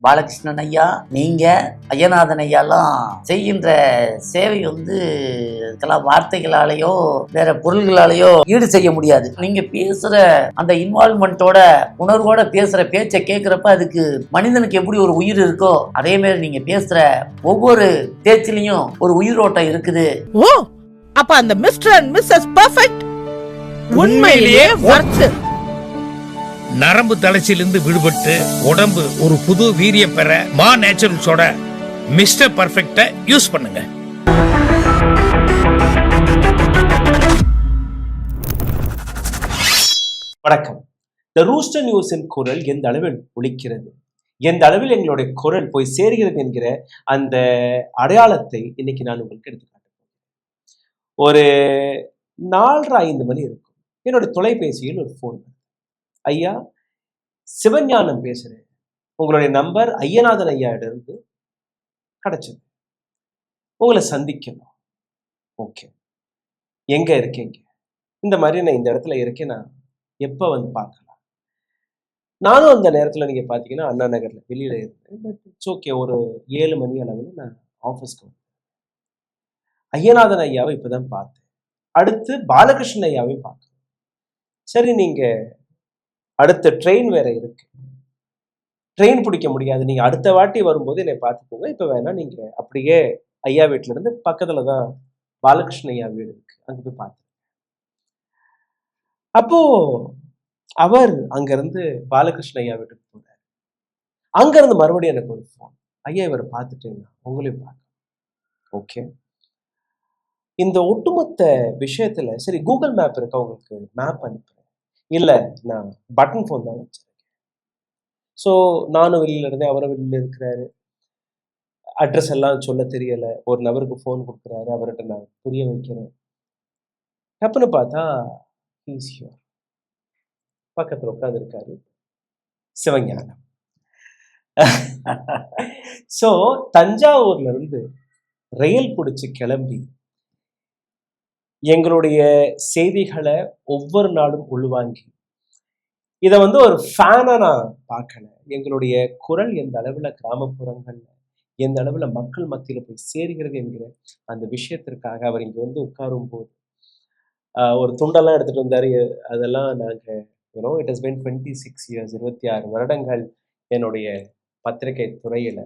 பாலகிருஷ்ணன் ஐயா, நீங்க ஐயநாதன் ஐயாலாம் செய்கின்ற சேவை இதெல்லாம் வார்த்தைகளாலேயோ வேற பொருள்களாலேயோ ஈடு செய்ய முடியாது. நீங்க பேசுற அந்த இன்வால்மெண்டோட உணர்வோட பேசுற பேச்சை கேட்கிறப்ப அதுக்கு மனிதனுக்கு எப்படி ஒரு உயிர் இருக்கோ அதே மாதிரி நீங்க பேசுற ஒவ்வொரு பேச்சிலையும் ஒரு உயிரோட்டம் இருக்குது. ஓ, அப்ப அந்த மிஸ்டர் அண்ட் மிஸ்ஸஸ் பெர்ஃபெக்ட் உண்மையிலேயே வர்த். நரம்பு தளர்ச்சியிலிருந்து விடுபட்டு உடம்பு ஒரு புது வீரியம் பெற மா நேச்சுரல்ஸோட மிஸ்டர் பர்ஃபெக்ட யூஸ் பண்ணுங்க. வணக்கம். த ரூஸ்டர் நியூஸின் குரல் எந்த அளவில் ஒலிக்கிறது, எந்த அளவில் எங்களுடைய குரல் போய் சேர்கிறது என்கிற அந்த அடையாளத்தை இன்னைக்கு நான் உங்களுக்கு எடுத்துக்காட்டேன். ஒரு 4:30 மணி இருக்கும். என்னுடைய தொலைபேசியில் ஒரு ஃபோன். ஐயா, சிவஞானம் பேசுறேன், உங்களுடைய நம்பர் ஐயநாதன் ஐயாவிலிருந்து கிடைச்சது, உங்களை சந்திக்கணும். ஓகே, எங்க இருக்கீங்க? இந்த மாதிரி நான் இந்த இடத்துல இருக்கேன், நான் எப்போ வந்து பார்க்கலாம்? நானும் அந்த நேரத்தில் நீங்க பார்த்தீங்கன்னா அண்ணா நகர்ல வெளியில இருந்தேன். பட் இட்ஸ் ஓகே, ஒரு 7 மணி அளவில் நான் ஆஃபீஸ்க்கு வந்தேன். ஐயநாதன் ஐயாவை இப்போதான் பார்த்தேன். அடுத்து பாலகிருஷ்ணன் ஐயாவையும் பார்க்கணும். சரி, நீங்க அடுத்த ட்ரெயின் வேற இருக்கு, ட்ரெயின் பிடிக்க முடியாது, நீங்க அடுத்த வாட்டி வரும்போது என்னை பார்த்துக்கோங்க, இப்ப வேணா நீங்க அப்படியே ஐயா வீட்டுல இருந்து பக்கத்துல தான் பாலகிருஷ்ண ஐயா வீடு இருக்கு, அங்க போய் பார்த்து. அப்போ அவர் அங்க இருந்து பாலகிருஷ்ண ஐயா வீட்டுக்கு போனார். அங்க இருந்து மறுபடியும் எனக்கு ஒரு ஃபோன், ஐயா இவரை பார்த்துட்டீங்க, உங்களையும் பார்க்க. ஓகே, இந்த ஒட்டுமொத்த விஷயத்துல சரி கூகுள் மேப் இருக்கா, உங்களுக்கு மேப் அனுப்புறேன். இல்லை, நான் பட்டன் ஃபோன் தான் வச்சிருக்கேன். ஸோ நானும் வெளியில இருந்தேன், அவரும் வெளியில இருக்கிறாரு. அட்ரஸ் எல்லாம் சொல்ல தெரியல. ஒரு நபருக்கு ஃபோன் கொடுக்குறாரு, அவர்கிட்ட நான் புரிய வைக்கிறேன். டப்புன்னு பார்த்தா ஈஸியா பக்கத்தில் உட்காந்துருக்காரு சிவஞானம். ஸோ தஞ்சாவூர்ல இருந்து ரயில் பிடிச்சி கிளம்பி எங்களுடைய செய்திகளை ஒவ்வொரு நாளும் உள்வாங்கி இதை ஒரு ஃபேனா நான் பார்க்கல. எங்களுடைய குரல் எந்த அளவுல கிராமப்புறங்கள்ல எந்த அளவுல மக்கள் மத்தியில போய் சேர்கிறது என்கிற அந்த விஷயத்திற்காக அவர் இங்க உட்காரும் போது ஒரு துண்டெல்லாம் எடுத்துட்டு வந்தாரு. அதெல்லாம் நாங்க இட் ஹஸ் பீன் 26 years, 26 வருடங்கள் என்னுடைய பத்திரிகை துறையில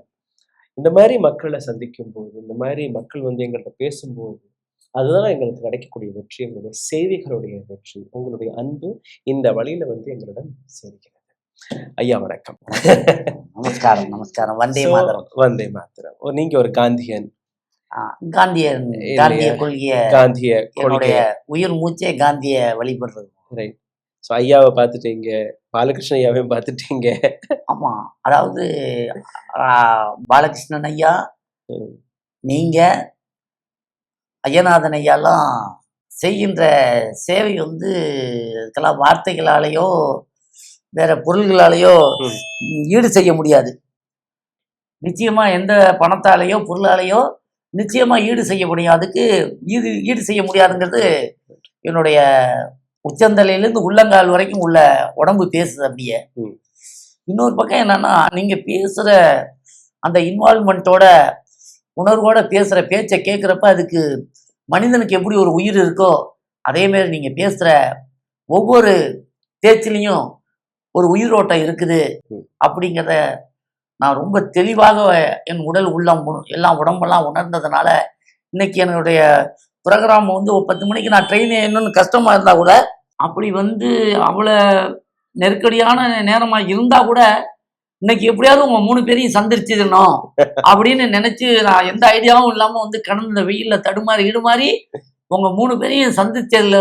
இந்த மாதிரி மக்களை சந்திக்கும் போது, இந்த மாதிரி மக்கள் எங்கள்கிட்ட பேசும்போது, அதுதான் எங்களுக்கு கிடைக்கக்கூடிய வெற்றி, எங்களுடைய செய்திகளுடைய வெற்றி. உங்களுடைய அன்பு இந்த வழியில எங்களிடம் சேர்கிறது. ஐயா வணக்கம். நமஸ்காரம். நமஸ்காரம். வந்தே மாதரம். வந்தே மாதரம். நீங்க ஒரு காந்தியன். காந்திய கொள்கைய உயிர் மூச்சே காந்திய வழிபடுறது. ரைட். ஸோ ஐயாவை பார்த்துட்டீங்க, பாலகிருஷ்ணன் ஐயாவையும் பார்த்துட்டீங்க. ஆமா, அதாவது பாலகிருஷ்ணன் ஐயா, நீங்க ஐயநாதன் ஐயாலாம் செய்கின்ற சேவை இதெல்லாம் வார்த்தைகளாலேயோ வேற பொருள்களாலேயோ ஈடு செய்ய முடியாது. நிச்சயமா எந்த பணத்தாலேயோ பொருளாலேயோ நிச்சயமா ஈடு செய்ய முடியும். அதுக்கு ஈடு செய்ய முடியாதுங்கிறது என்னுடைய உச்சந்தலையிலேருந்து உள்ளங்கால் வரைக்கும் உள்ள உடம்பு பேசுது அப்படியே. இன்னொரு பக்கம் என்னன்னா, நீங்க பேசுற அந்த இன்வால்மெண்டோட உணர்வோட பேசுற பேச்சை கேட்குறப்ப அதுக்கு மனிதனுக்கு எப்படி ஒரு உயிர் இருக்கோ அதே மாதிரி நீங்க பேசுற ஒவ்வொரு பேச்சிலையும் ஒரு உயிரோட்டம் இருக்குது அப்படிங்கிறத நான் ரொம்ப தெளிவாக என் உடல் உள்ளம் எல்லாம் உடம்பெல்லாம் உணர்ந்ததுனால இன்னைக்கு என்னுடைய ப்ரோக்ராம் ஒரு 10 மணிக்கு நான் ட்ரெயின் இன்னொன்று கஷ்டமா இருந்தா கூட, அப்படி அவ்வளோ நெருக்கடியான நேரமா இருந்தா கூட இன்னைக்கு எப்படியாவது உங்க 3 பேரையும் சந்திச்சிடணும் அப்படின்னு நினைச்சு நான் எந்த ஐடியாவும் இல்லாம கடந்த வெயில்ல தடுமாறி இடுமாறி உங்க 3 பேரையும் சந்திச்சதுல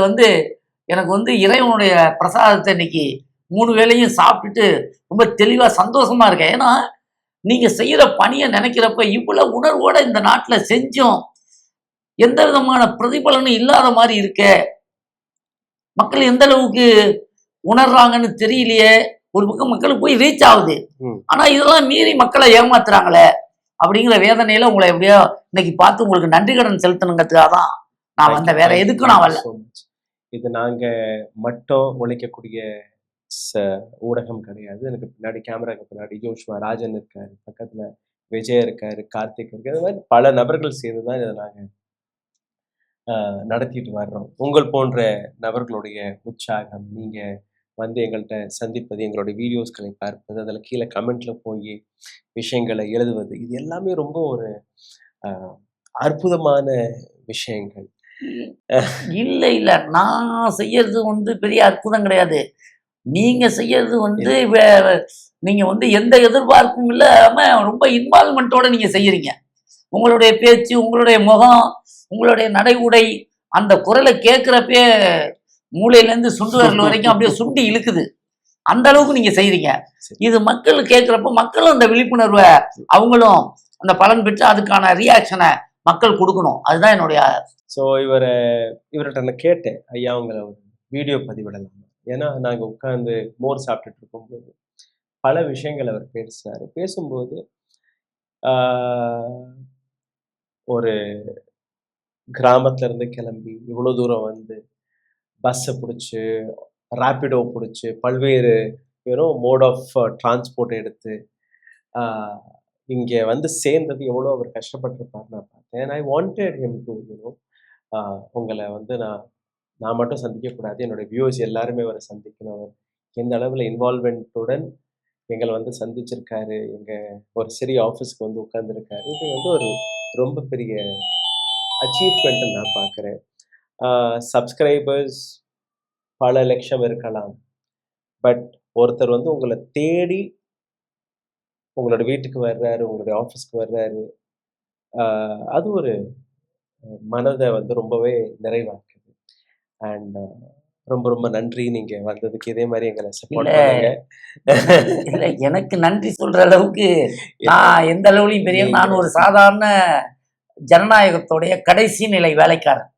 எனக்கு இறைவனுடைய பிரசாதத்தை இன்னைக்கு 3 வேளையும் சாப்பிட்டுட்டு ரொம்ப தெளிவா சந்தோஷமா இருக்கேன். ஏன்னா நீங்க செய்யற பணியை நினைக்கிறப்ப இவ்வளவு உணர்வோட இந்த நாட்டுல செஞ்சோம் எந்த விதமான பிரதிபலனும் இல்லாத மாதிரி இருக்க, மக்கள் எந்த அளவுக்கு உணர்றாங்கன்னு தெரியலையே. ஒரு பக்கம் மக்களுக்கு போய் ரீச் ஆகுது, ஆனா இதெல்லாம் மீறி மக்களை ஏமாத்துறாங்களே அப்படிங்கிற வேதனையில உங்களை எப்படியோ இன்னைக்கு பார்த்து உங்களுக்கு நன்றி கடன் செலுத்தணுங்கிறதுக்காக தான் நான் வந்தேன். வேற எதுக்கும் நான் வரல. இது நாங்க மட்டும் உழைக்கக்கூடிய ஊடகம் கிடையாது. எனக்கு பின்னாடி கேமராக்கு பின்னாடி ஜோஷ்வா ராஜன் இருக்காரு, பக்கத்துல விஜய் இருக்காரு, கார்த்திக் இருக்காரு. அது மாதிரி பல நபர்கள் சேர்ந்து தான் இதை நாங்கள் நடத்திட்டு வர்றோம். உங்கள் போன்ற நபர்களுடைய உற்சாகம், நீங்க வந்து எங்கள்கிட்ட சந்திப்பது, எங்களுடைய வீடியோஸ்களை பார்ப்பது, அதில் கீழே கமெண்ட்ல போய் விஷயங்களை எழுதுவது, இது எல்லாமே ரொம்ப ஒரு அற்புதமான விஷயங்கள். இல்ல இல்ல, நான் செய்யறது வந்து பெரிய அற்புதம் கிடையாது. நீங்க செய்யறது வந்து நீங்க வந்து எந்த எதிர்பார்ப்பும் இல்லாம ரொம்ப இன்வால்மெண்ட்டோட நீங்க செய்யறீங்க. உங்களுடைய பேச்சு, உங்களுடைய முகம், உங்களுடைய நடை உடை, அந்த குரலை கேட்கிறப்பே மூளையில இருந்து சுண்டு வரல் வரைக்கும் அப்படியே சுண்டி இழுக்குது. அந்த அளவுக்கு நீங்க செய்றீங்க. இது மக்கள் கேட்கிறப்ப மக்களும் அந்த விழிப்புணர்வை அவங்களும் அந்த பலன் பெற்று அதுக்கான ரியாக்ஷனை மக்கள் கொடுக்கணும். அதுதான் என்னுடைய. ஸோ இவர்கிட்ட நான் கேட்டேன், ஐயா உங்களை ஒரு வீடியோ பதிவிடலாம். ஏன்னா நாங்கள் உட்காந்து மோர் சாப்பிட்டுட்டு இருக்கும்போது பல விஷயங்கள் அவர் பேசினார். பேசும்போது ஒரு கிராமத்துல இருந்து கிளம்பி இவ்வளோ தூரம் வந்து பஸ்ஸை பிடிச்சி, ரேப்பிடோ பிடிச்சி, பல்வேறு மோட் ஆஃப் டிரான்ஸ்போர்ட் எடுத்து இங்கே வந்து சேர்ந்தது எவ்வளோ அவர் கஷ்டப்பட்டிருப்பார் நான் பார்த்தேன். ஐ வாண்டட் ஹிம் டு உங்களை வந்து நான் மட்டும் சந்திக்கக்கூடாது, என்னோடய வியூவர்ஸ் எல்லாருமே அவரை சந்திக்கணும். அவர் எந்த அளவில் இன்வால்மெண்ட்டுடன் எங்களை வந்து சந்திச்சிருக்காரு, எங்கள் ஒரு சிறிய ஆஃபீஸ்க்கு வந்து உட்காந்துருக்காரு. இது வந்து ஒரு ரொம்ப பெரிய அச்சீவ்மெண்ட்டு நான் பார்க்குறேன். சப்ஸ்கிரைபர்ஸ் பல லட்சம் இருக்கலாம், பட் ஒருத்தர் வந்து உங்களை தேடி உங்களோட வீட்டுக்கு வர்றாரு, உங்களுடைய ஆஃபீஸ்க்கு வர்றாரு, அது ஒரு மனதை வந்து ரொம்பவே நிறைவாக்குது. அண்ட் ரொம்ப ரொம்ப நன்றி நீங்க வந்ததுக்கு. இதே மாதிரி எங்களை சப்போர்ட் பண்ணுங்க. இல்ல, எனக்கு நன்றி சொல்ற அளவுக்கு நான் எந்த அளவுலையும் பெரிய, நான் ஒரு சாதாரண ஜனநாயகத்துடைய கடைசி நிலை வேலைக்காரன்.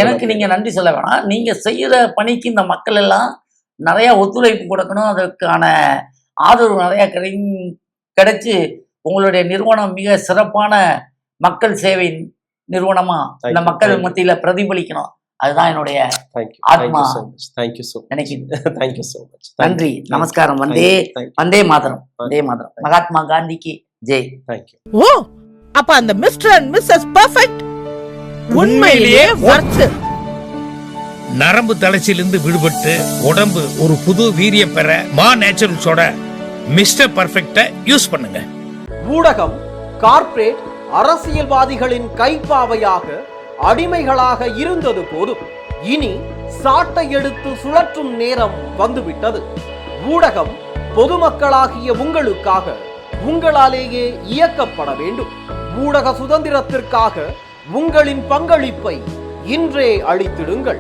எனக்கு நீங்க நன்றி சொல்ல வேணாம். நீங்க செய்யற பணிக்கு இந்த மக்கள் எல்லாம் நிறைய ஒத்துழைப்பு கொடுக்கணும். அதற்கான ஆதரவு நிறைய கிடைச்சு உங்களுடைய நிறுவனம் மிக சிறப்பான மக்கள் சேவை நிறுவனமா இந்த மக்கள் மத்தியில பிரதிபலிக்கணும். அதுதான் என்னுடைய ஆத்மா நினைக்கிறேன். நன்றி, நமஸ்காரம். வந்தே மாதரம். வந்தே மாதரம். மகாத்மா காந்திக்கு ஜெய். ஓ, அப்ப அந்த மிஸ்டர் அண்ட் மிஸ்ஸஸ் பெர்ஃபெக்ட் உண்மையிலேயே வர்த். நரம்பு தளர்ச்சியிலிருந்து விடுபட்டு உடம்பு ஒரு புது வீரியம் பெற மா நேச்சுரல்ஸோட மிஸ்டர் பர்ஃபெக்ட்டை யூஸ் பண்ணுங்க. ஊடகம், கார்ப்பரேட், அரசியல்வாதிகளின் கைப்பாவையாக அடிமைகளாக இருந்தது போதும். இனி சாட்டை எடுத்து சுழற்றும் நேரம் வந்துவிட்டது. ஊடகம் பொதுமக்களாகிய உங்களுக்காக, உங்களாலேயே இயக்கப்பட வேண்டும். ஊடக சுதந்திரத்திற்காக உங்களின் பங்களிப்பை இன்றே அளித்திடுங்கள்.